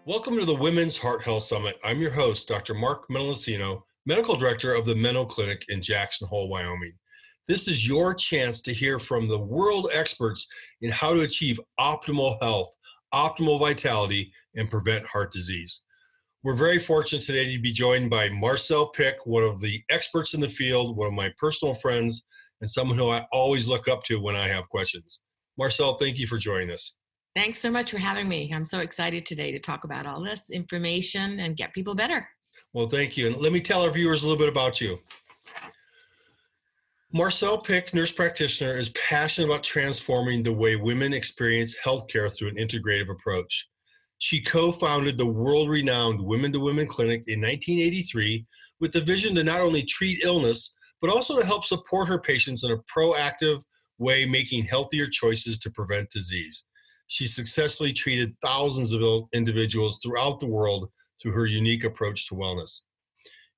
Welcome to the Women's Heart Health Summit. I'm your host, Dr. Mark Menolascino, Medical Director of the Meno Clinic in Jackson Hole, Wyoming. This is your chance to hear from the world experts in how to achieve optimal health, optimal vitality, and prevent heart disease. We're very fortunate today to be joined by Marcelle Pick, one of the experts in the field, one of my personal friends, and someone who I always look up to when I have questions. Marcelle, thank you for joining us. Thanks so much for having me. I'm so excited today to talk about all this information and get people better. Well, thank you. And let me tell our viewers a little bit about you. Marcelle Pick, nurse practitioner, is passionate about transforming the way women experience healthcare through an integrative approach. She co-founded the world-renowned Women-to-Women Clinic in 1983 with the vision to not only treat illness, but also to help support her patients in a proactive way, making healthier choices to prevent disease. She successfully treated thousands of individuals throughout the world through her unique approach to wellness.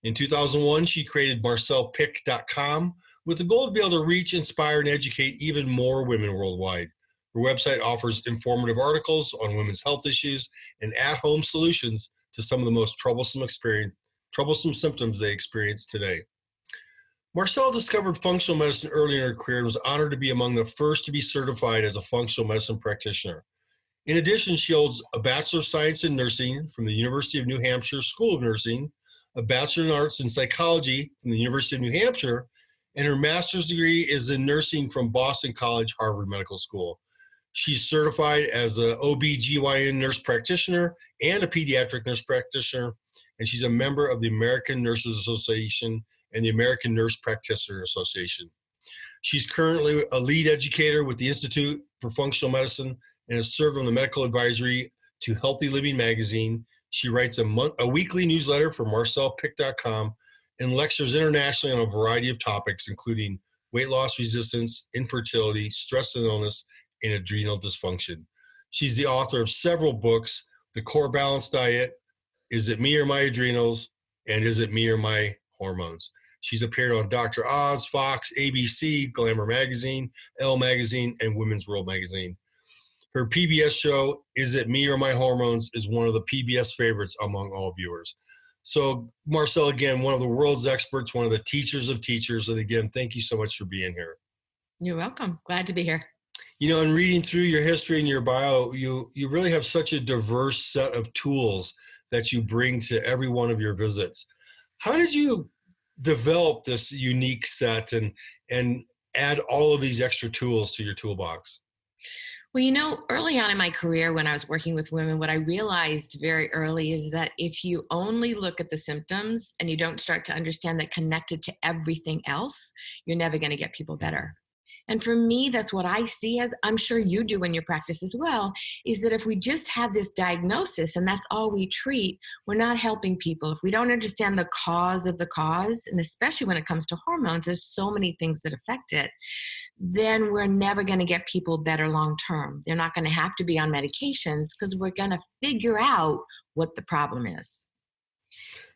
In 2001, she created MarcellePick.com with the goal to be able to reach, inspire, and educate even more women worldwide. Her website offers informative articles on women's health issues and at-home solutions to some of the most troublesome symptoms they experience today. Marcelle discovered functional medicine early in her career and was honored to be among the first to be certified as a functional medicine practitioner. In addition, she holds a Bachelor of Science in Nursing from the University of New Hampshire School of Nursing, a Bachelor in Arts in Psychology from the University of New Hampshire, and her master's degree is in nursing from Boston College, Harvard Medical School. She's certified as an OB/GYN nurse practitioner and a pediatric nurse practitioner, and she's a member of the American Nurses Association and the American Nurse Practitioner Association. She's currently a lead educator with the Institute for Functional Medicine and has served on the medical advisory to Healthy Living magazine. She writes a weekly newsletter for MarcellePick.com and lectures internationally on a variety of topics, including weight loss resistance, infertility, stress and illness, and adrenal dysfunction. She's the author of several books: The Core Balance Diet, Is It Me or My Adrenals, and Is It Me or My Hormones? She's appeared on Dr. Oz, Fox, ABC, Glamour Magazine, Elle Magazine, and Women's World Magazine. Her PBS show, Is It Me or My Hormones, is one of the PBS favorites among all viewers. So, Marcelle, again, one of the world's experts, one of the teachers of teachers. And again, thank you so much for being here. You're welcome. Glad to be here. You know, in reading through your history and your bio, you really have such a diverse set of tools that you bring to every one of your visits. How did you develop this unique set and add all of these extra tools to your toolbox? Well, you know, early on in my career when I was working with women, what I realized very early is that if you only look at the symptoms and you don't start to understand that connected to everything else, you're never going to get people better. And for me, that's what I see, as I'm sure you do in your practice as well, is that if we just have this diagnosis and that's all we treat, we're not helping people. If we don't understand the cause of the cause, and especially when it comes to hormones, there's so many things that affect it, then we're never going to get people better long term. They're not going to have to be on medications because we're going to figure out what the problem is.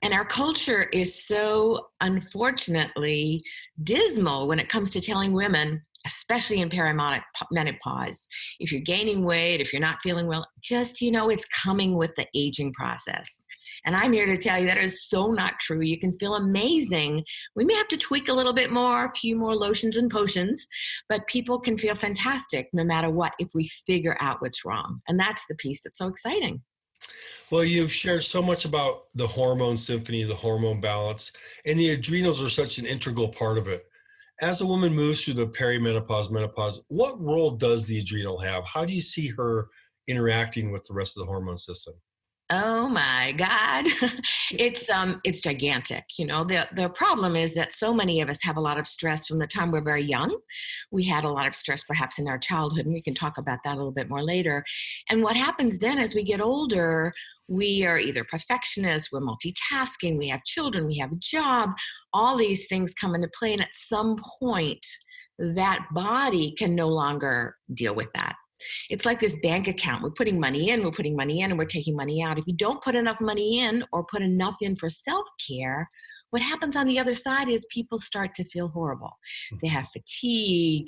And our culture is so, unfortunately, dismal when it comes to telling women, especially in perimenopause, if you're gaining weight, if you're not feeling well, just, it's coming with the aging process. And I'm here to tell you that is so not true. You can feel amazing. We may have to tweak a little bit more, a few more lotions and potions, but people can feel fantastic no matter what if we figure out what's wrong. And that's the piece that's so exciting. Well, you've shared so much about the hormone symphony, the hormone balance, and the adrenals are such an integral part of it. As a woman moves through the perimenopause, menopause, what role does the adrenal have? How do you see her interacting with the rest of the hormone system? Oh my God. It's gigantic. The problem is that so many of us have a lot of stress from the time we're very young. We had a lot of stress perhaps in our childhood, and we can talk about that a little bit more later. And what happens then as we get older, we are either perfectionists, we're multitasking, we have children, we have a job, all these things come into play. And at some point, that body can no longer deal with that. It's like this bank account. We're putting money in, and we're taking money out. If you don't put enough money in or put enough in for self-care, What happens on the other side is people start to feel horrible. They have fatigue,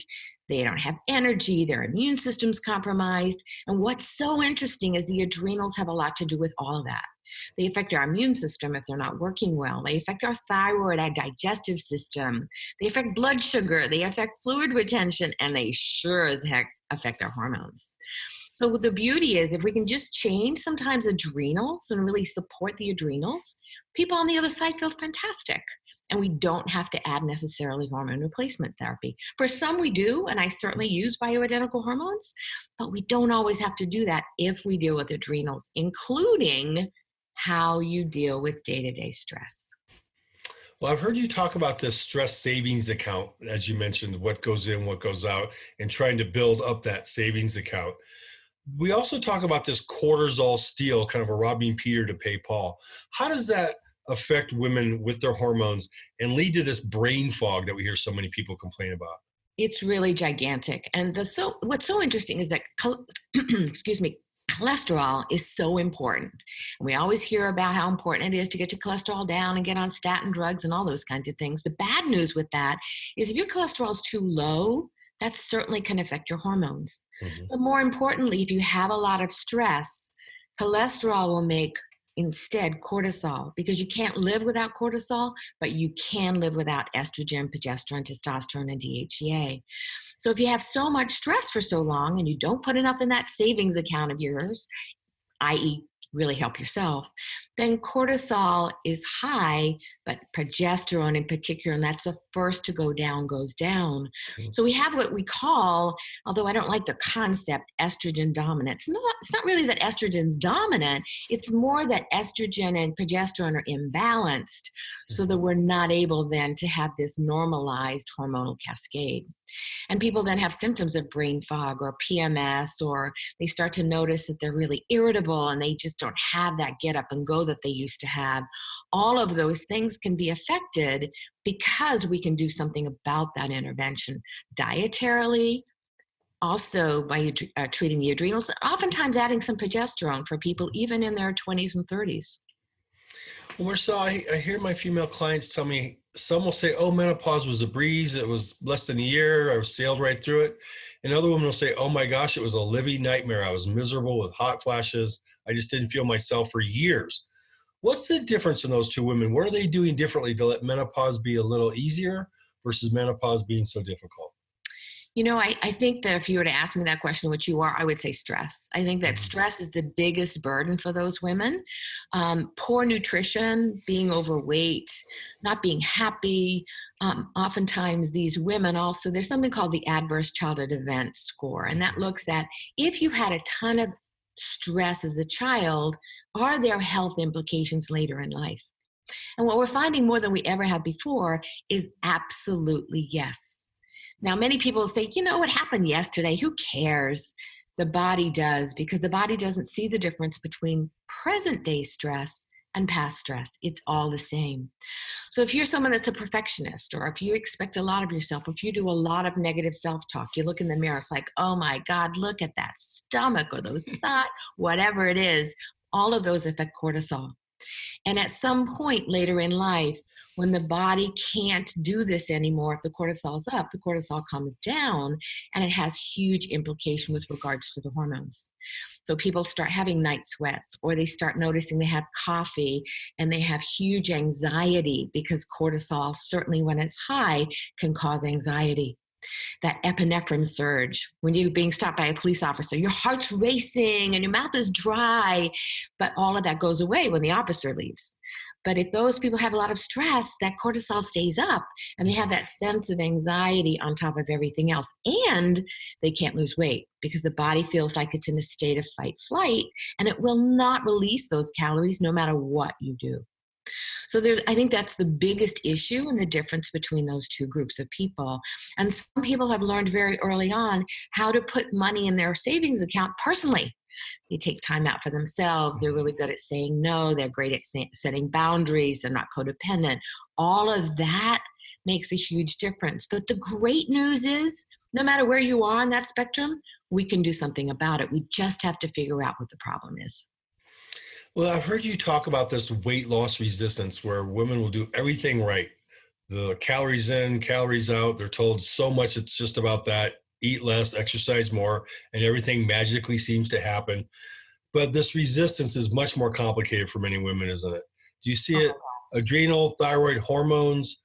they don't have energy, their immune system's compromised. And what's so interesting is the adrenals have a lot to do with all of that. They affect our immune system if they're not working well. They affect our thyroid, our digestive system. They affect blood sugar. They affect fluid retention. And they sure as heck affect our hormones. So the beauty is if we can just change sometimes adrenals and really support the adrenals, people on the other side feel fantastic. And we don't have to add necessarily hormone replacement therapy. For some we do, and I certainly use bioidentical hormones, but we don't always have to do that if we deal with adrenals, including how you deal with day-to-day stress. Well, I've heard you talk about this stress savings account, as you mentioned, what goes in, what goes out, and trying to build up that savings account. We also talk about this cortisol steal, kind of a robbing Peter to pay Paul. How does that affect women with their hormones and lead to this brain fog that we hear so many people complain about? It's really gigantic. And what's so interesting is that, excuse me, cholesterol is so important. We always hear about how important it is to get your cholesterol down and get on statin drugs and all those kinds of things. The bad news with that is if your cholesterol is too low, that certainly can affect your hormones. But more importantly, if you have a lot of stress, cholesterol will make instead cortisol, because you can't live without cortisol, but you can live without estrogen, progesterone, testosterone, and DHEA. So if you have so much stress for so long and you don't put enough in that savings account of yours, i.e. really help yourself, then cortisol is high, but progesterone in particular, and that's the first to go down, goes down. So we have what we call, although I don't like the concept, estrogen dominance. It's not really that estrogen's dominant, it's more that estrogen and progesterone are imbalanced so that we're not able then to have this normalized hormonal cascade. And people then have symptoms of brain fog or PMS, or they start to notice that they're really irritable and they just don't have that get up and go that they used to have. All of those things can be affected because we can do something about that intervention dietarily, also by treating the adrenals, oftentimes adding some progesterone for people even in their 20s and 30s. Well, Marcelle, I hear my female clients tell me, some will say, oh, menopause was a breeze. It was less than a year. I sailed right through it. And other women will say, oh my gosh, it was a living nightmare. I was miserable with hot flashes. I just didn't feel myself for years. What's the difference in those two women? What are they doing differently to let menopause be a little easier versus menopause being so difficult? You know, I think that if you were to ask me that question, which you are, I would say stress. I think that stress is the biggest burden for those women. Poor nutrition, being overweight, not being happy. Oftentimes these women also, there's something called the Adverse Childhood Event Score. And that looks at if you had a ton of stress as a child, are there health implications later in life? And what we're finding more than we ever have before is absolutely yes. Now, many people say, you know, what happened yesterday? Who cares? The body does, because the body doesn't see the difference between present day stress and past stress. It's all the same. So if you're someone that's a perfectionist, or if you expect a lot of yourself, if you do a lot of negative self-talk, you look in the mirror, it's like, oh my God, look at that stomach or those thoughts, whatever it is, all of those affect cortisol. And at some point later in life, when the body can't do this anymore, if the cortisol's up, the cortisol comes down, and it has huge implication with regards to the hormones. So people start having night sweats, or they start noticing they have coffee and they have huge anxiety, because cortisol, certainly when it's high, can cause anxiety. That epinephrine surge, when you're being stopped by a police officer, your heart's racing and your mouth is dry, but all of that goes away when the officer leaves. But if those people have a lot of stress, that cortisol stays up and they have that sense of anxiety on top of everything else. And they can't lose weight because the body feels like it's in a state of fight flight, and it will not release those calories no matter what you do. So I think that's the biggest issue and the difference between those two groups of people. And some people have learned very early on how to put money in their savings account personally. They take time out for themselves. They're really good at saying no. They're great at setting boundaries. They're not codependent. All of that makes a huge difference. But the great news is, no matter where you are on that spectrum, we can do something about it. We just have to figure out what the problem is. Well, I've heard you talk about this weight loss resistance where women will do everything right. The calories in, calories out. They're told so much it's just about that. Eat less, exercise more, and everything magically seems to happen. But this resistance is much more complicated for many women, isn't it? Do you see Oh it? my gosh. Adrenal, thyroid, hormones,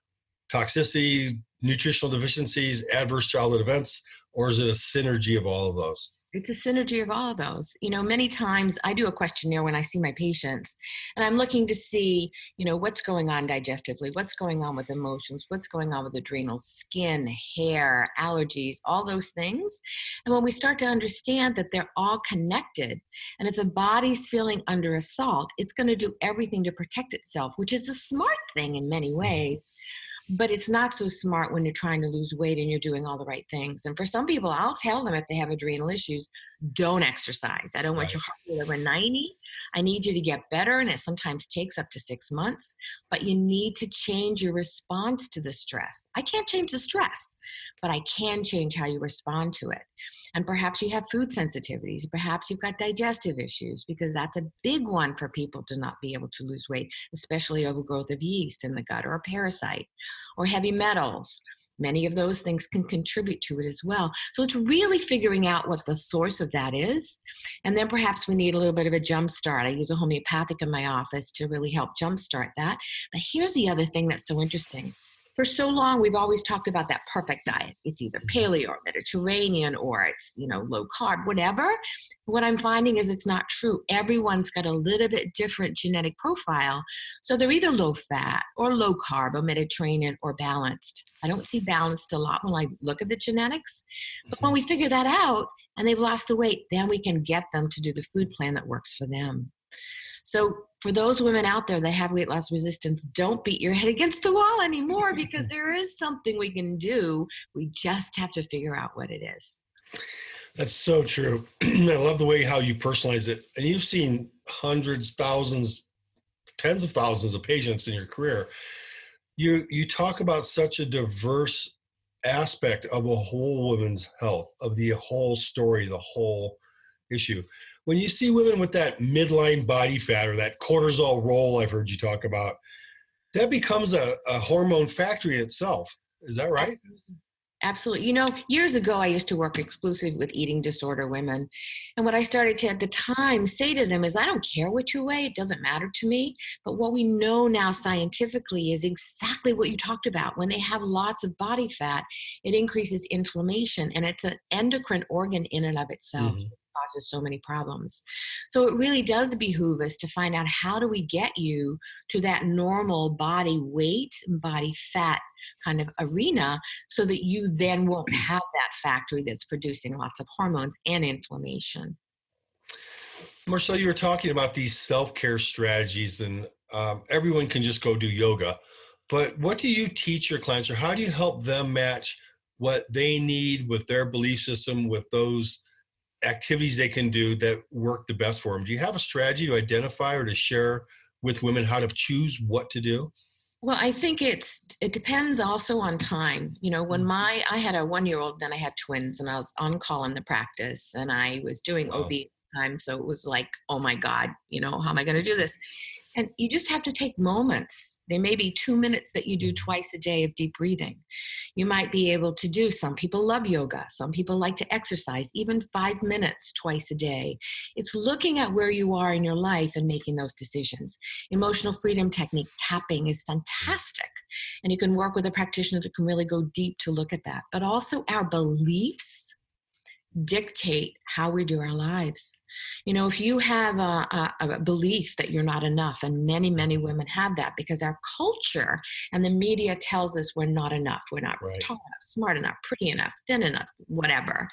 toxicity, nutritional deficiencies, adverse childhood events, or is it a synergy of all of those? It's a synergy of all of those. Many times I do a questionnaire when I see my patients, and I'm looking to see, what's going on digestively, what's going on with emotions, what's going on with adrenals, skin, hair, allergies, all those things. And when we start to understand that they're all connected, and if the body's feeling under assault, it's going to do everything to protect itself, which is a smart thing in many ways. But it's not so smart when you're trying to lose weight and you're doing all the right things. And for some people, I'll tell them if they have adrenal issues, don't exercise. I don't want Right. your heart rate over 90. I need you to get better. And it sometimes takes up to 6 months, but you need to change your response to the stress. I can't change the stress, but I can change how you respond to it. And perhaps you have food sensitivities. Perhaps you've got digestive issues, because that's a big one for people to not be able to lose weight, especially overgrowth of yeast in the gut or a parasite or heavy metals. Many of those things can contribute to it as well. So it's really figuring out what the source of that is. And then perhaps we need a little bit of a jump start. I use a homeopathic in my office to really help jumpstart that. But here's the other thing that's so interesting. For so long, we've always talked about that perfect diet. It's either paleo or Mediterranean, or it's, low carb, whatever. What I'm finding is it's not true. Everyone's got a little bit different genetic profile. So they're either low fat or low carb or Mediterranean or balanced. I don't see balanced a lot when I look at the genetics. But when we figure that out and they've lost the weight, then we can get them to do the food plan that works for them. So for those women out there that have weight loss resistance, don't beat your head against the wall anymore, because there is something we can do. We just have to figure out what it is. That's so true. I love the way how you personalize it. And you've seen hundreds, thousands, tens of thousands of patients in your career. You talk about such a diverse aspect of a whole woman's health, of the whole story, the whole issue. When you see women with that midline body fat or that cortisol roll I've heard you talk about, that becomes a hormone factory in itself. Is that right? Absolutely. Years ago, I used to work exclusively with eating disorder women. And what I started to at the time say to them is, I don't care what you weigh. It doesn't matter to me. But what we know now scientifically is exactly what you talked about. When they have lots of body fat, it increases inflammation, and it's an endocrine organ in and of itself. Mhm. Causes so many problems. So it really does behoove us to find out, how do we get you to that normal body weight and body fat kind of arena, so that you then won't have that factory that's producing lots of hormones and inflammation. Marcelle, you were talking about these self-care strategies, and everyone can just go do yoga. But what do you teach your clients, or how do you help them match what they need with their belief system, with those activities they can do that work the best for them? Do you have a strategy to identify or to share with women how to choose what to do? Well, I think it depends also on time. When I had a 1-year-old, then I had twins, and I was on call in the practice, and I was doing Wow. OB time. So it was like, oh my God, how am I going to do this? And you just have to take moments. There may be 2 minutes that you do twice a day of deep breathing. You might be able to do, some people love yoga. Some people like to exercise, even 5 minutes twice a day. It's looking at where you are in your life and making those decisions. Emotional freedom technique, tapping, is fantastic. And you can work with a practitioner that can really go deep to look at that. But also our beliefs dictate how we do our lives. If you have a belief that you're not enough, and many, many women have that because our culture and the media tells us we're not enough, we're not Right. tall enough, smart enough, pretty enough, thin enough, whatever.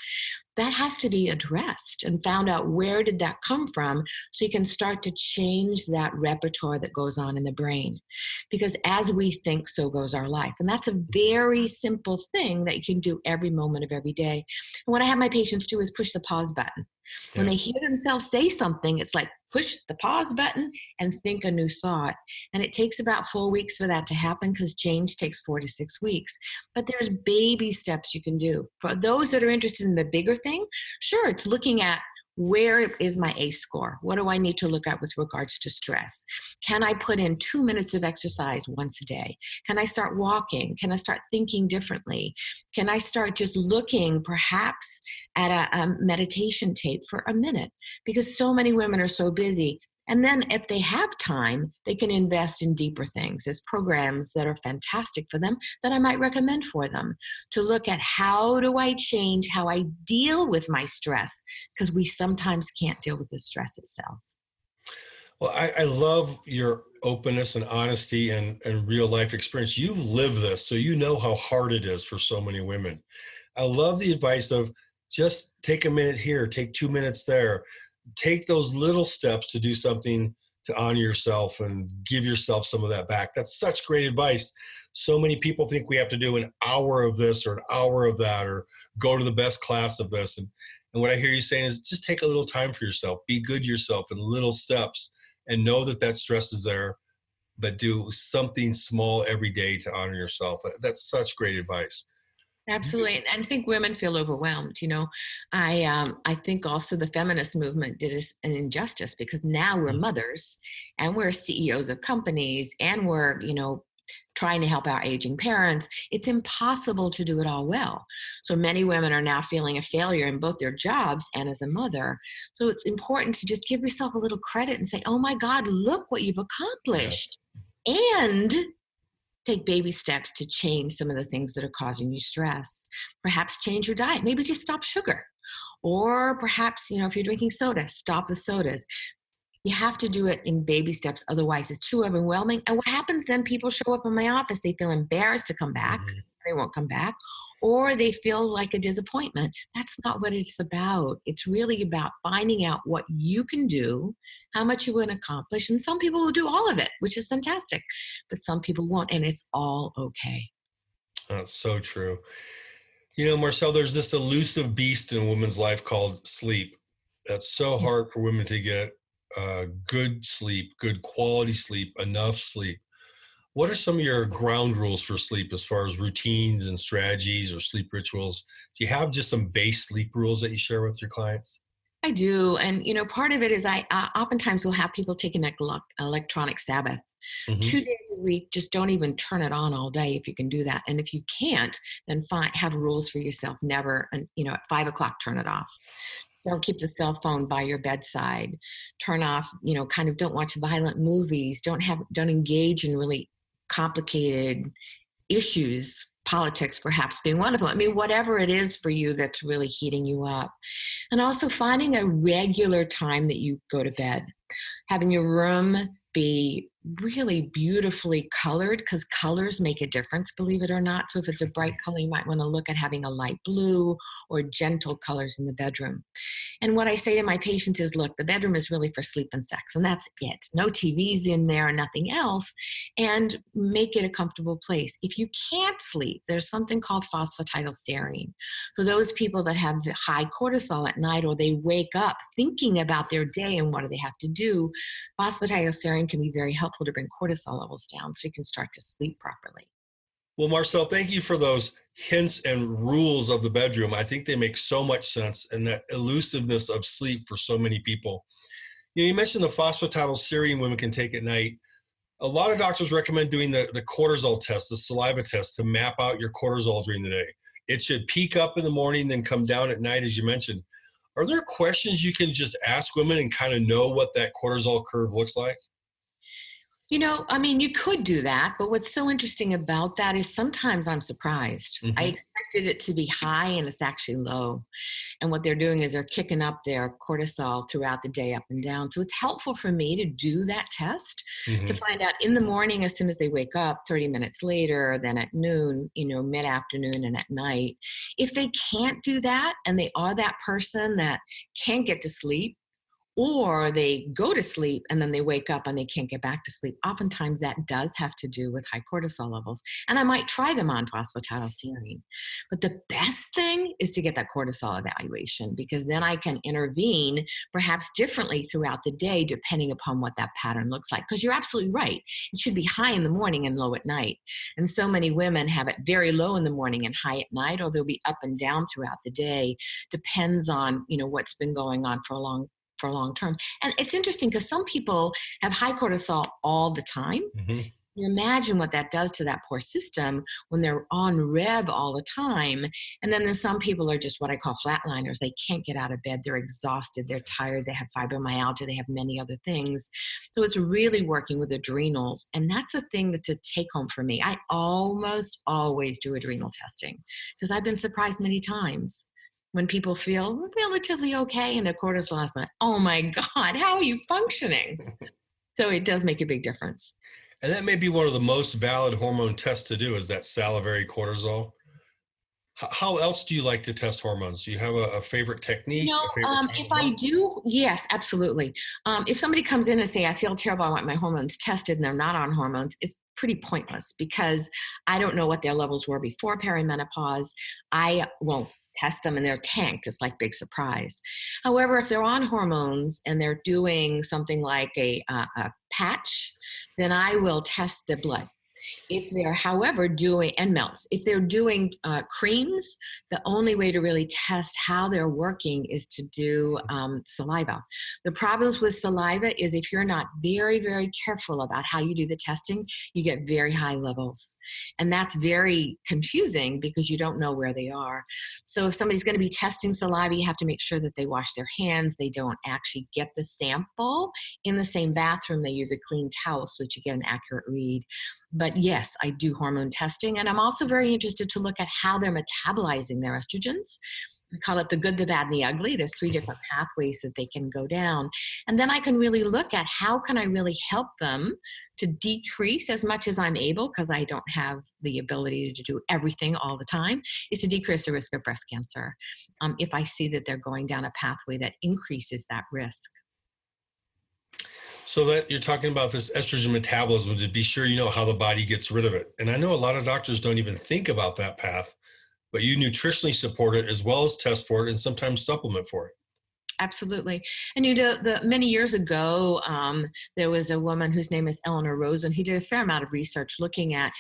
That has to be addressed and found out, where did that come from, so you can start to change that repertoire that goes on in the brain. Because as we think, so goes our life. And that's a very simple thing that you can do every moment of every day. And what I have my patients do is push the pause button. When Yeah. they hear themselves say something, it's like, push the pause button and think a new thought. And it takes about 4 weeks for that to happen, because change takes 4 to 6 weeks. But there's baby steps you can do. For those that are interested in the bigger thing, sure, it's looking at, Where is my ACE score? What do I need to look at with regards to stress? Can I put in 2 minutes of exercise once a day? Can I start walking? Can I start thinking differently? Can I start just looking perhaps at a meditation tape for a minute? Because so many women are so busy. And then if they have time, they can invest in deeper things. There's programs that are fantastic for them that I might recommend for them to look at how do I change how I deal with my stress, because we sometimes can't deal with the stress itself. Well, I love your openness and honesty and real life experience. You've lived this, so you know how hard it is for so many women. I love the advice of just take a minute here, take 2 minutes there. Take those little steps to do something to honor yourself and give yourself some of that back. That's such great advice. So many people think we have to do an hour of this or an hour of that or go to the best class of this. And what I hear you saying is just take a little time for yourself. Be good to yourself in little steps and know that that stress is there, but do something small every day to honor yourself. That's such great advice. Absolutely. And I think women feel overwhelmed. I think also the feminist movement did us an injustice because now we're mothers and we're CEOs of companies and we're, trying to help our aging parents. It's impossible to do it all well. So many women are now feeling a failure in both their jobs and as a mother. So it's important to just give yourself a little credit and say, oh my God, look what you've accomplished. Yes. And take baby steps to change some of the things that are causing you stress. Perhaps change your diet. Maybe just stop sugar. Or perhaps, if you're drinking soda, stop the sodas. You have to do it in baby steps. Otherwise, it's too overwhelming. And what happens then, people show up in my office. They feel embarrassed to come back. Mm-hmm. They won't come back. Or they feel like a disappointment. That's not what it's about. It's really about finding out what you can do, how much you want to accomplish. And some people will do all of it, which is fantastic. But some people won't, and it's all okay. That's so true. Marcelle, there's this elusive beast in a woman's life called sleep. That's so hard for women to get good sleep, good quality sleep, enough sleep. What are some of your ground rules for sleep as far as routines and strategies or sleep rituals? Do you have just some base sleep rules that you share with your clients? I do. And, part of it is I oftentimes will have people take an electronic Sabbath. Mm-hmm. 2 days a week, just don't even turn it on all day if you can do that. And if you can't, then have rules for yourself. Never, at 5 o'clock, turn it off. Don't keep the cell phone by your bedside. Turn off, don't watch violent movies. Don't engage in really complicated issues, politics perhaps being one of them. Whatever it is for you that's really heating you up. And also finding a regular time that you go to bed. Having your room be really beautifully colored, because colors make a difference, believe it or not. So if it's a bright color, you might want to look at having a light blue or gentle colors in the bedroom. And what I say to my patients is, look, the bedroom is really for sleep and sex, and that's it. No TVs in there, nothing else, and make it a comfortable place. If you can't sleep, there's something called phosphatidylserine. For those people that have high cortisol at night, or they wake up thinking about their day and what do they have to do, phosphatidylserine can be very helpful to bring cortisol levels down so you can start to sleep properly. Well, Marcelle, thank you for those hints and rules of the bedroom. I think they make so much sense, and that elusiveness of sleep for so many people. You mentioned the phosphatidylserine women can take at night. A lot of doctors recommend doing the cortisol test, the saliva test, to map out your cortisol during the day. It should peak up in the morning, then come down at night, as you mentioned. Are there questions you can just ask women and kind of know what that cortisol curve looks like? You could do that, but what's so interesting about that is sometimes I'm surprised. Mm-hmm. I expected it to be high and it's actually low. And what they're doing is they're kicking up their cortisol throughout the day up and down. So it's helpful for me to do that test to find out in the morning as soon as they wake up, 30 minutes later, then at noon, mid-afternoon and at night. If they can't do that and they are that person that can't get to sleep, or they go to sleep and then they wake up and they can't get back to sleep. Oftentimes that does have to do with high cortisol levels. And I might try them on phosphatidylserine. But the best thing is to get that cortisol evaluation, because then I can intervene perhaps differently throughout the day depending upon what that pattern looks like. Because you're absolutely right. It should be high in the morning and low at night. And so many women have it very low in the morning and high at night, or they'll be up and down throughout the day. Depends on, what's been going on for long term. And it's interesting because some people have high cortisol all the time. Mm-hmm. You imagine what that does to that poor system when they're on rev all the time. And then some people are just what I call flatliners. They can't get out of bed. They're exhausted. They're tired. They have fibromyalgia. They have many other things. So it's really working with adrenals. And that's a thing that's a take home for me. I almost always do adrenal testing because I've been surprised many times when people feel relatively okay and their cortisol is like, oh my God, how are you functioning? So it does make a big difference. And that may be one of the most valid hormone tests to do, is that salivary cortisol. How else do you like to test hormones? Do you have a favorite technique? If I do, yes, absolutely. If somebody comes in and say, I feel terrible, I want my hormones tested, and they're not on hormones, it's pretty pointless because I don't know what their levels were before perimenopause. I won't test them and they're tanked. It's like big surprise. However, if they're on hormones and they're doing something like a patch, then I will test the blood. If they're, however, doing, and melts, if they're doing creams, the only way to really test how they're working is to do saliva. The problems with saliva is if you're not very, very careful about how you do the testing, you get very high levels. And that's very confusing because you don't know where they are. So if somebody's going to be testing saliva, you have to make sure that they wash their hands. They don't actually get the sample in the same bathroom. They use a clean towel so that you get an accurate read. But yes, I do hormone testing, and I'm also very interested to look at how they're metabolizing their estrogens. We call it the good, the bad, and the ugly. There's 3 different pathways that they can go down. And then I can really look at how can I really help them to decrease as much as I'm able, because I don't have the ability to do everything all the time, is to decrease the risk of breast cancer if I see that they're going down a pathway that increases that risk. So that you're talking about this estrogen metabolism, to be sure you know how the body gets rid of it. And I know a lot of doctors don't even think about that path, but you nutritionally support it as well as test for it and sometimes supplement for it. Absolutely. And many years ago, there was a woman whose name is Eleanor Rosen. He did a fair amount of research looking at,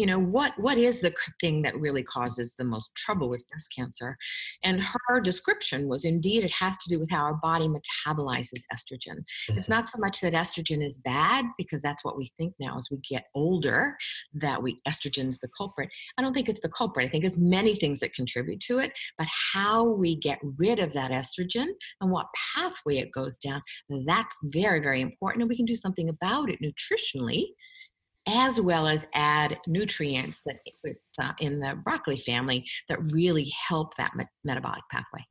what is the thing that really causes the most trouble with breast cancer? And her description was, indeed, it has to do with how our body metabolizes estrogen. Mm-hmm. It's not so much that estrogen is bad, because that's what we think now as we get older, that estrogen's the culprit. I don't think it's the culprit. I think it's many things that contribute to it, but how we get rid of that estrogen and what pathway it goes down, that's very, very important. And we can do something about it nutritionally, as well as add nutrients that it's in the broccoli family that really help that metabolic pathway.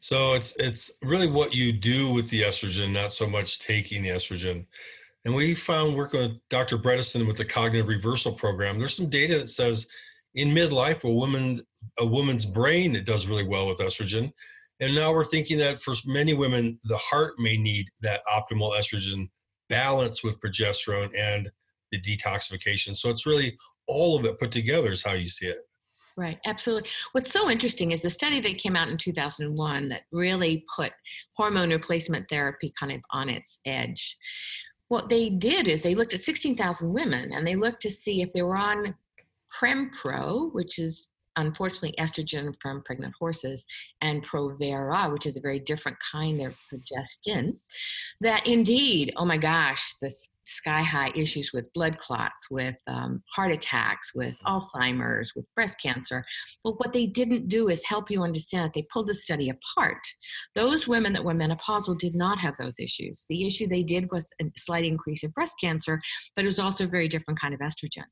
So it's really what you do with the estrogen, not so much taking the estrogen. And we found, working with Dr. Bredesen with the Cognitive Reversal Program, there's some data that says in midlife, a woman's brain, it does really well with estrogen. And now we're thinking that for many women, the heart may need that optimal estrogen balance with progesterone and the detoxification. So it's really all of it put together is how you see it. Right, absolutely. What's so interesting is the study that came out in 2001 that really put hormone replacement therapy kind of on its edge. What they did is they looked at 16,000 women, and they looked to see if they were on Prempro, which is unfortunately estrogen from pregnant horses, and Provera, which is a very different kind of progestin, that indeed, oh my gosh, the sky high issues with blood clots, with heart attacks, with Alzheimer's, with breast cancer. But what they didn't do is help you understand that they pulled the study apart. Those women that were menopausal did not have those issues. The issue they did was a slight increase in breast cancer, but it was also a very different kind of estrogen.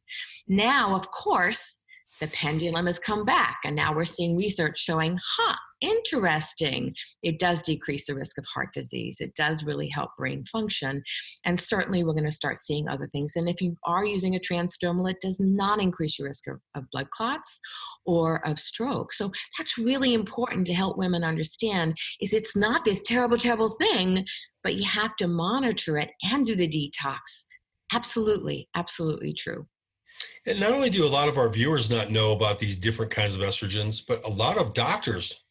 Now, of course, The pendulum has come back, and now we're seeing research showing, interesting. It does decrease the risk of heart disease. It does really help brain function. And certainly we're going to start seeing other things. And if you are using a transdermal, it does not increase your risk of blood clots or of stroke. So that's really important to help women understand, is it's not this terrible, terrible thing, but you have to monitor it and do the detox. Absolutely, absolutely true. And not only do a lot of our viewers not know about these different kinds of estrogens, but a lot of doctors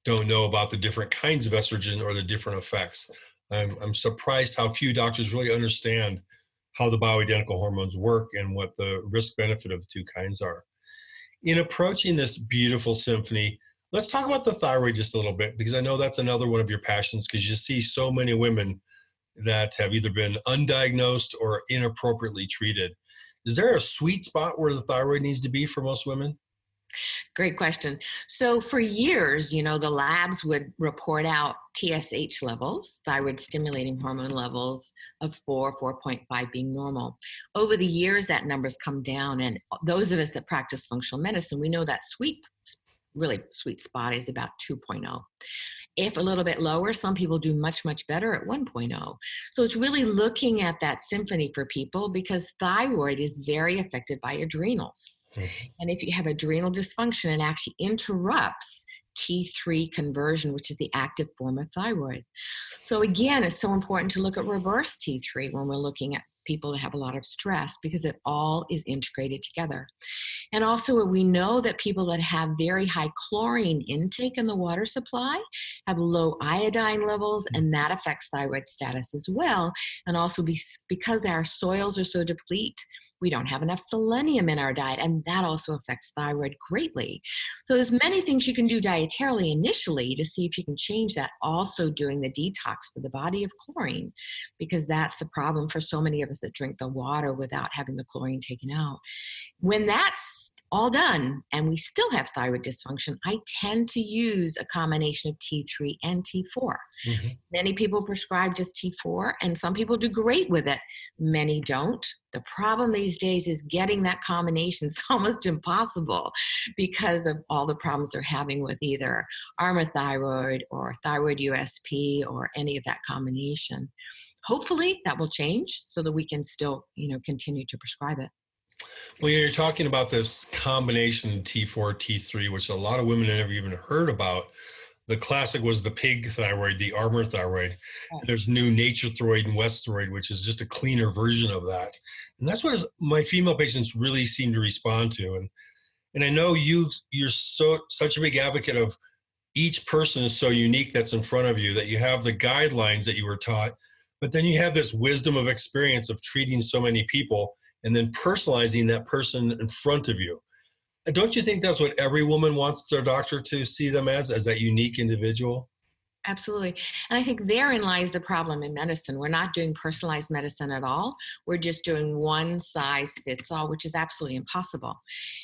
don't know about the different kinds of estrogen or the different effects. I'm surprised how few doctors really understand how the bioidentical hormones work and what the risk benefit of the two kinds are. In approaching this beautiful symphony, let's talk about the thyroid just a little bit, because I know that's another one of your passions, because you see so many women that have either been undiagnosed or inappropriately treated. Is there a sweet spot where the thyroid needs to be for most women? Great question. So for years, the labs would report out TSH levels, thyroid stimulating hormone levels of 4.5 being normal. Over the years, that number's come down. And those of us that practice functional medicine, we know that really sweet spot is about 2.0. If a little bit lower, some people do much, much better at 1.0. So it's really looking at that symphony for people, because thyroid is very affected by adrenals. Mm-hmm. And if you have adrenal dysfunction, it actually interrupts T3 conversion, which is the active form of thyroid. So again, it's so important to look at reverse T3 when we're looking at people that have a lot of stress, because it all is integrated together. And also we know that people that have very high chlorine intake in the water supply have low iodine levels, and that affects thyroid status as well. And also because our soils are so depleted, we don't have enough selenium in our diet, and that also affects thyroid greatly. So there's many things you can do dietarily initially to see if you can change that. Also doing the detox for the body of chlorine, because that's the problem for so many of us that drink the water without having the chlorine taken out. When that's all done and we still have thyroid dysfunction, I tend to use a combination of T3 and T4. Mm-hmm. Many people prescribe just T4, and some people do great with it. Many don't. The problem these days is getting that combination is almost impossible because of all the problems they're having with either Armathyroid or thyroid USP or any of that combination. Hopefully that will change so that we can still, continue to prescribe it. Well, you're talking about this combination T4, T3, which a lot of women have never even heard about. The classic was the pig thyroid, the armor thyroid. Oh. There's new nature thyroid and west thyroid, which is just a cleaner version of that. And that's what my female patients really seem to respond to. And I know you're such a big advocate of each person is so unique that's in front of you, that you have the guidelines that you were taught, but then you have this wisdom of experience of treating so many people and then personalizing that person in front of you. Don't you think that's what every woman wants their doctor to see them as that unique individual? Absolutely. And I think therein lies the problem in medicine. We're not doing personalized medicine at all. We're just doing one size fits all, which is absolutely impossible.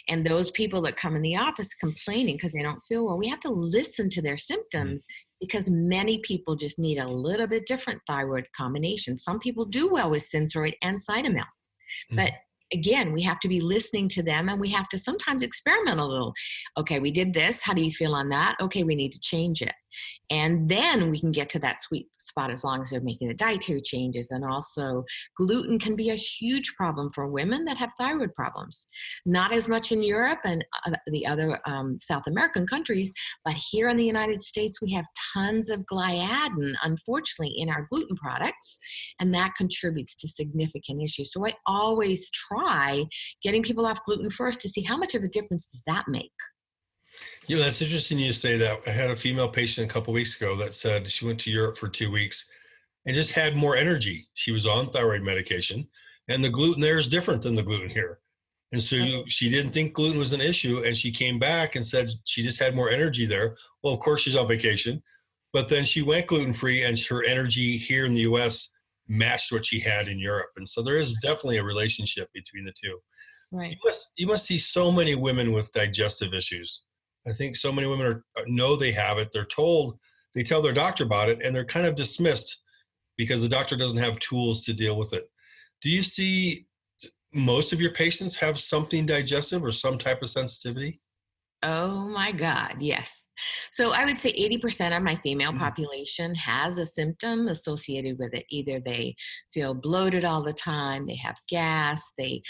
And those people that come in the office complaining because they don't feel well, we have to listen to their symptoms, because many people just need a little bit different thyroid combination. Some people do well with Synthroid and Cytomel. But again, we have to be listening to them, and we have to sometimes experiment a little. Okay, we did this. How do you feel on that? Okay, we need to change it. And then we can get to that sweet spot as long as they're making the dietary changes. And also gluten can be a huge problem for women that have thyroid problems. Not as much in Europe and the other South American countries, but here in the United States, we have tons of gliadin, unfortunately, in our gluten products, and that contributes to significant issues. So I always try getting people off gluten first to see how much of a difference does that make. That's interesting you say that. I had a female patient a couple of weeks ago that said she went to Europe for 2 weeks and just had more energy. She was on thyroid medication, and the gluten there is different than the gluten here. And so she didn't think gluten was an issue, and she came back and said she just had more energy there. Well, of course, she's on vacation, but then she went gluten-free, and her energy here in the U.S. matched what she had in Europe. And so there is definitely a relationship between the two. Right. You must see so many women with digestive issues. I think so many women know they have it. They're told, they tell their doctor about it, and they're kind of dismissed because the doctor doesn't have tools to deal with it. Do you see most of your patients have something digestive or some type of sensitivity? Oh my God, yes. So I would say 80% of my female Mm. population has a symptom associated with it. Either they feel bloated all the time, they have gas, they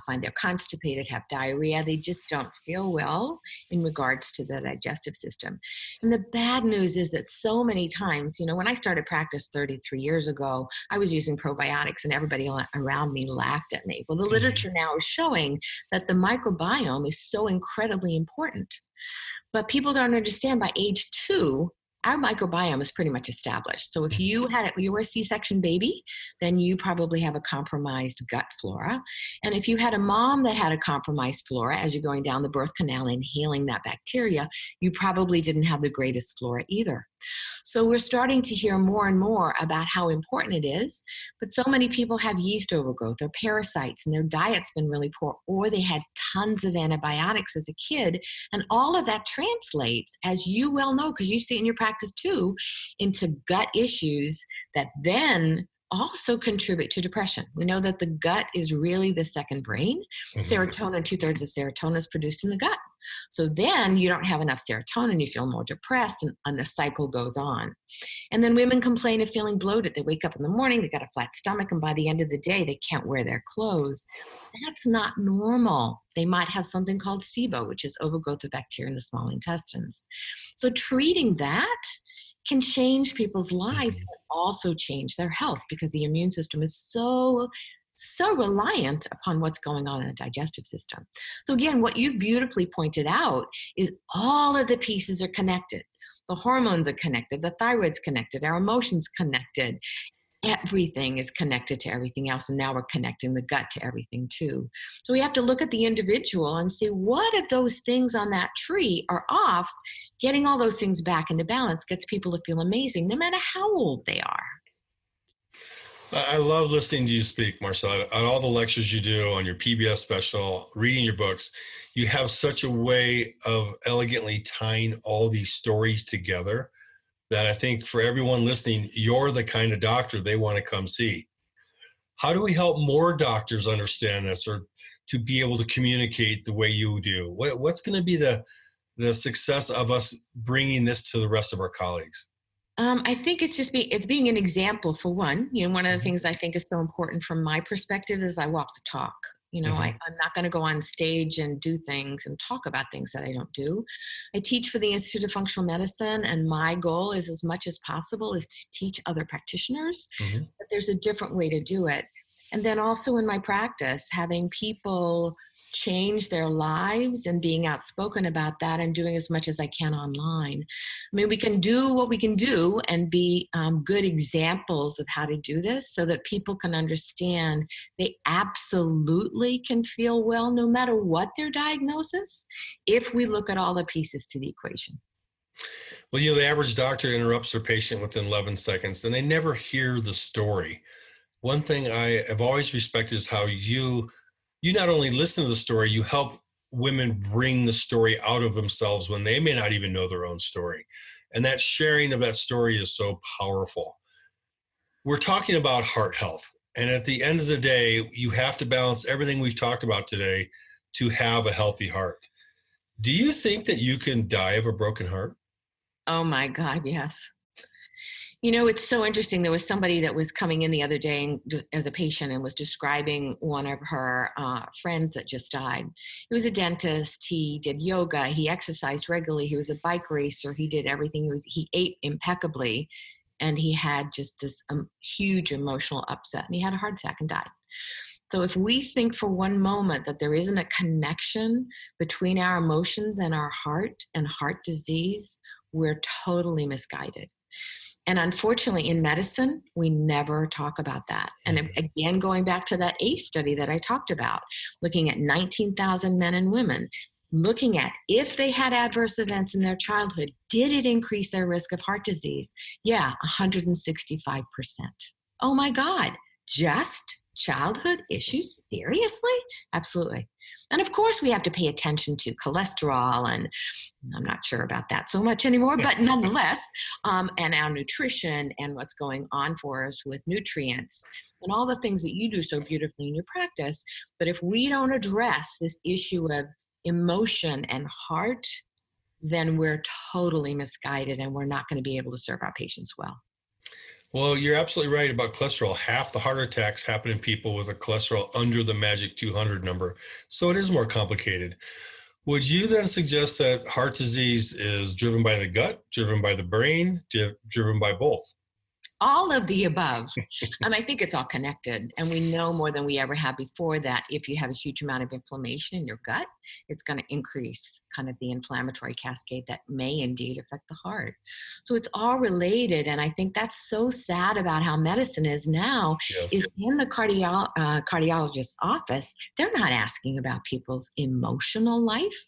find they're constipated, have diarrhea, they just don't feel well in regards to the digestive system. And the bad news is that so many times, when I started practice 33 years ago, I was using probiotics and everybody around me laughed at me. Well, the Mhm. literature now is showing that the microbiome is so incredibly important. But people don't understand by age 2, our microbiome is pretty much established. So if Mhm. you were a C-section baby, then you probably have a compromised gut flora. And if you had a mom that had a compromised flora as you're going down the birth canal and inhaling that bacteria, you probably didn't have the greatest flora either. So we're starting to hear more and more about how important it is, but so many people have yeast overgrowth or parasites and their diet's been really poor, or they had tons of antibiotics as a kid. And all of that translates, as you well know, because you see it in your practice too, into gut issues that then also contribute to depression. We know that the gut is really the second brain. Mhm. Serotonin, 2/3 of serotonin is produced in the gut. So then you don't have enough serotonin, you feel more depressed, and the cycle goes on. And then women complain of feeling bloated. They wake up in the morning, they got a flat stomach, and by the end of the day, they can't wear their clothes. That's not normal. They might have something called SIBO, which is overgrowth of bacteria in the small intestines. So treating that can change people's lives Mhm. and also change their health because the immune system is so reliant upon what's going on in the digestive system. So again, what you've beautifully pointed out is all of the pieces are connected. The hormones are connected, the thyroid's connected, our emotions connected. Everything is connected to everything else. And now we're connecting the gut to everything too. So we have to look at the individual and see what of those things on that tree are off. Getting all those things back into balance gets people to feel amazing no matter how old they are. I love listening to you speak, Marcelle. On all the lectures you do, on your PBS special, reading your books, you have such a way of elegantly tying all these stories together that I think for everyone listening, you're the kind of doctor they want to come see. How do we help more doctors understand this, or to be able to communicate the way you do? What's going to be the success of us bringing this to the rest of our colleagues? I think it's being an example for one. One of the Mhm. things I think is so important from my perspective is I walk the talk. Mhm. I'm not going to go on stage and do things and talk about things that I don't do. I teach for the Institute of Functional Medicine, and my goal is, as much as possible, is to teach other practitioners Mhm. that there's a different way to do it. And then also in my practice, having people change their lives and being outspoken about that and doing as much as I can online. I mean, we can do what we can do and be good examples of how to do this so that people can understand they absolutely can feel well no matter what their diagnosis if we look at all the pieces to the equation. Well, the average doctor interrupts their patient within 11 seconds and they never hear the story. One thing I have always respected is how you not only listen to the story, you help women bring the story out of themselves when they may not even know their own story. And that sharing of that story is so powerful. We're talking about heart health. And at the end of the day, you have to balance everything we've talked about today to have a healthy heart. Do you think that you can die of a broken heart? Oh my God, yes. It's so interesting. There was somebody that was coming in the other day as a patient and was describing one of her friends that just died. He was a dentist. He did yoga. He exercised regularly. He was a bike racer. He did everything. He ate impeccably, and he had just this huge emotional upset. And he had a heart attack and died. So if we think for one moment that there isn't a connection between our emotions and our heart and heart disease, we're totally misguided. And unfortunately, in medicine, we never talk about that. And Mhm. again, going back to that ACE study that I talked about, looking at 19,000 men and women, looking at if they had adverse events in their childhood, did it increase their risk of heart disease? Yeah, 165%. Oh my God, just childhood issues? Seriously? Absolutely. And of course, we have to pay attention to cholesterol, and I'm not sure about that so much anymore, but nonetheless, and our nutrition and what's going on for us with nutrients and all the things that you do so beautifully in your practice. But if we don't address this issue of emotion and heart, then we're totally misguided and we're not going to be able to serve our patients well. Well, you're absolutely right about cholesterol. Half the heart attacks happen in people with a cholesterol under the magic 200 number. So it is more complicated. Would you then suggest that heart disease is driven by the gut, driven by the brain, driven by both? All of the above. I think it's all connected. And we know more than we ever have before that if you have a huge amount of inflammation in your gut, it's going to increase kind of the inflammatory cascade that may indeed affect the heart. So it's all related. And I think that's so sad about how medicine is now, Yes. is in the cardiologist's office, they're not asking about people's emotional life.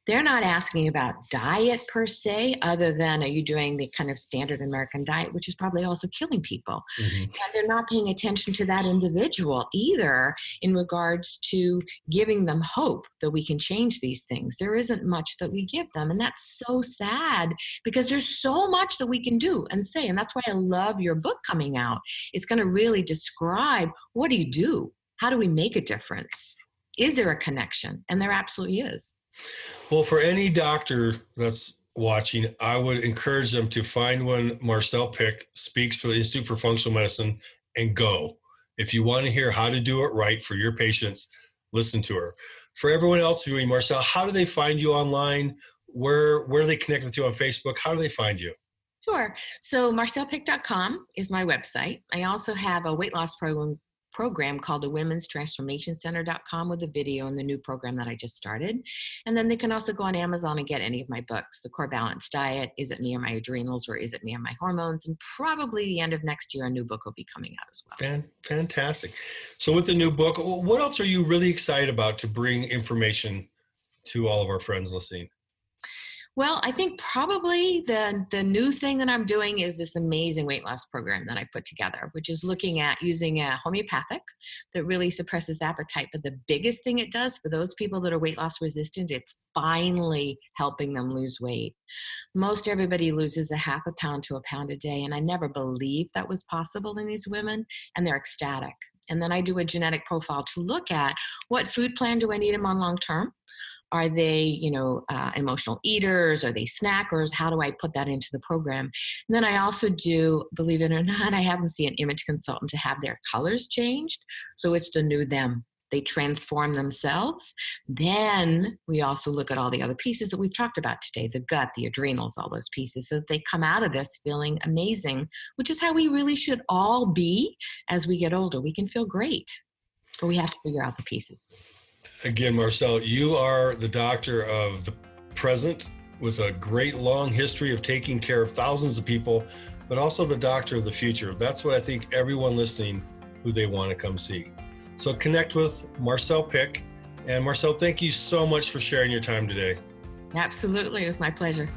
They're not asking about diet per se, other than, are you doing the kind of standard American diet, which is probably also killing people. Mm-hmm. And they're not paying attention to that individual either in regards to giving them hope that we can change these things. There isn't much that we give them. And that's so sad because there's so much that we can do and say. And that's why I love your book coming out. It's going to really describe, what do you do? How do we make a difference? Is there a connection? And there absolutely is. Well, for any doctor that's watching, I would encourage them to find when Marcelle Pick speaks for the Institute for Functional Medicine and go. If you want to hear how to do it right for your patients, listen to her. For everyone else viewing, Marcelle, how do they find you online? Where do they connect with you on Facebook? How do they find you? Sure. So marcellepick.com is my website. I also have a weight loss program called the Women's Transformation Center.com with a video and the new program that I just started. And then they can also go on Amazon and get any of my books, The Core Balanced Diet, Is It Me or My Adrenals, or Is It Me or My Hormones? And probably the end of next year, a new book will be coming out as well. Fantastic. So with the new book, what else are you really excited about to bring information to all of our friends listening? Well, I think probably the new thing that I'm doing is this amazing weight loss program that I put together, which is looking at using a homeopathic that really suppresses appetite. But the biggest thing it does for those people that are weight loss resistant, it's finally helping them lose weight. Most everybody loses a half a pound to a pound a day. And I never believed that was possible in these women, and they're ecstatic. And then I do a genetic profile to look at what food plan do I need them on long term? Are they, emotional eaters? Are they snackers? How do I put that into the program? And then I also do, believe it or not, I have them see an image consultant to have their colors changed. So it's the new them. They transform themselves. Then we also look at all the other pieces that we've talked about today, the gut, the adrenals, all those pieces, so that they come out of this feeling amazing, which is how we really should all be as we get older. We can feel great, but we have to figure out the pieces. Again, Marcelle, you are the doctor of the present with a great long history of taking care of thousands of people, but also the doctor of the future. That's what I think everyone listening who they want to come see. So connect with Marcelle Pick. And Marcelle, thank you so much for sharing your time today. Absolutely. It was my pleasure.